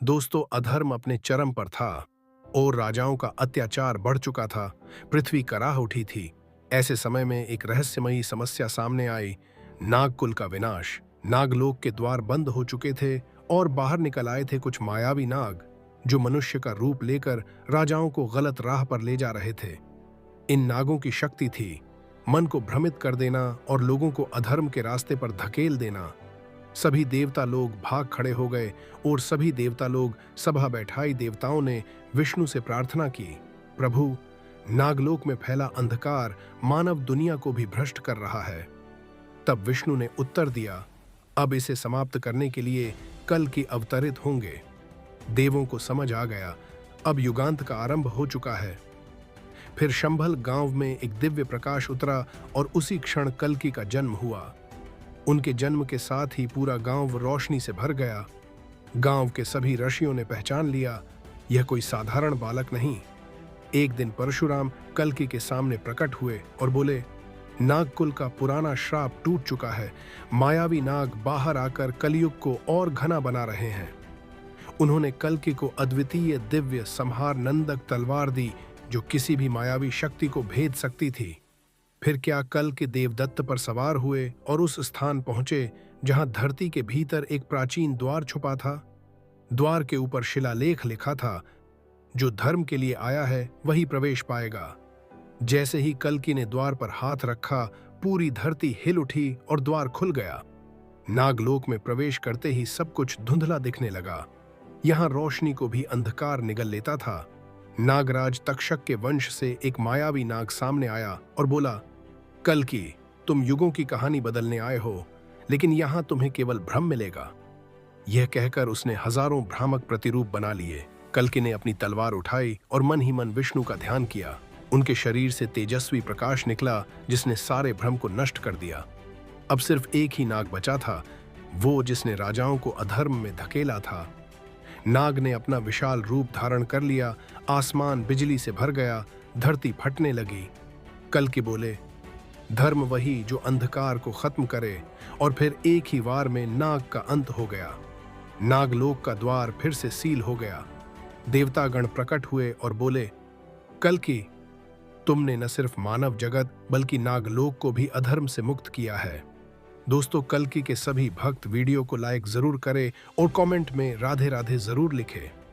दोस्तों, अधर्म अपने चरम पर था और राजाओं का अत्याचार बढ़ चुका था। पृथ्वी कराह उठी थी। ऐसे समय में एक रहस्यमयी समस्या सामने आई। नागकुल का विनाश। नागलोक के द्वार बंद हो चुके थे और बाहर निकल आए थे कुछ मायावी नाग, जो मनुष्य का रूप लेकर राजाओं को गलत राह पर ले जा रहे थे। इन नागों की शक्ति थी मन को भ्रमित कर देना और लोगों को अधर्म के रास्ते पर धकेल देना। सभी देवता लोग भाग खड़े हो गए और सभी देवता लोग सभा बैठाई देवताओं ने विष्णु से प्रार्थना की, प्रभु, नागलोक में फैला अंधकार मानव दुनिया को भी भ्रष्ट कर रहा है। तब विष्णु ने उत्तर दिया, अब इसे समाप्त करने के लिए कल की अवतरित होंगे। देवों को समझ आ गया, अब युगांत का आरंभ हो चुका है। फिर शंभल गांव में एक दिव्य प्रकाश उतरा और उसी क्षण कल्कि का जन्म हुआ। उनके जन्म के साथ ही पूरा गांव रोशनी से भर गया। गांव के सभी ऋषियों ने पहचान लिया, यह कोई साधारण बालक नहीं। एक दिन परशुराम कल्कि के सामने प्रकट हुए और बोले, नागकुल का पुराना श्राप टूट चुका है। मायावी नाग बाहर आकर कलयुग को और घना बना रहे हैं। उन्होंने कल्कि को अद्वितीय दिव्य संहार नंदक तलवार दी, जो किसी भी मायावी शक्ति को भेद सकती थी। फिर क्या कल्कि देवदत्त पर सवार हुए और उस स्थान पहुंचे जहां धरती के भीतर एक प्राचीन द्वार छुपा था। द्वार के ऊपर शिलालेख लिखा था, जो धर्म के लिए आया है वही प्रवेश पाएगा। जैसे ही कल्कि ने द्वार पर हाथ रखा, पूरी धरती हिल उठी और द्वार खुल गया। नागलोक में प्रवेश करते ही सब कुछ धुंधला दिखने लगा। यहां रोशनी को भी अंधकार निगल लेता था। नागराज तक्षक के वंश से एक मायावी नाग सामने आया और बोला, कल्कि, तुम युगों की कहानी बदलने आए हो, लेकिन यहां तुम्हें केवल भ्रम मिलेगा। यह कहकर उसने हजारों भ्रामक प्रतिरूप बना लिए। कल्कि ने अपनी तलवार उठाई और मन ही मन विष्णु का ध्यान किया। उनके शरीर से तेजस्वी प्रकाश निकला, जिसने सारे भ्रम को नष्ट कर दिया। अब सिर्फ एक ही नाग बचा था, वो जिसने राजाओं को अधर्म में धकेला था। नाग ने अपना विशाल रूप धारण कर लिया। आसमान बिजली से भर गया, धरती फटने लगी। कल्कि बोले, धर्म वही जो अंधकार को खत्म करे। और फिर एक ही वार में नाग का अंत हो गया। नागलोक का द्वार फिर से सील हो गया। देवतागण प्रकट हुए और बोले, कल्कि, तुमने न सिर्फ मानव जगत बल्कि नागलोक को भी अधर्म से मुक्त किया है। दोस्तों, कल्कि के सभी भक्त वीडियो को लाइक जरूर करें और कमेंट में राधे राधे जरूर लिखें।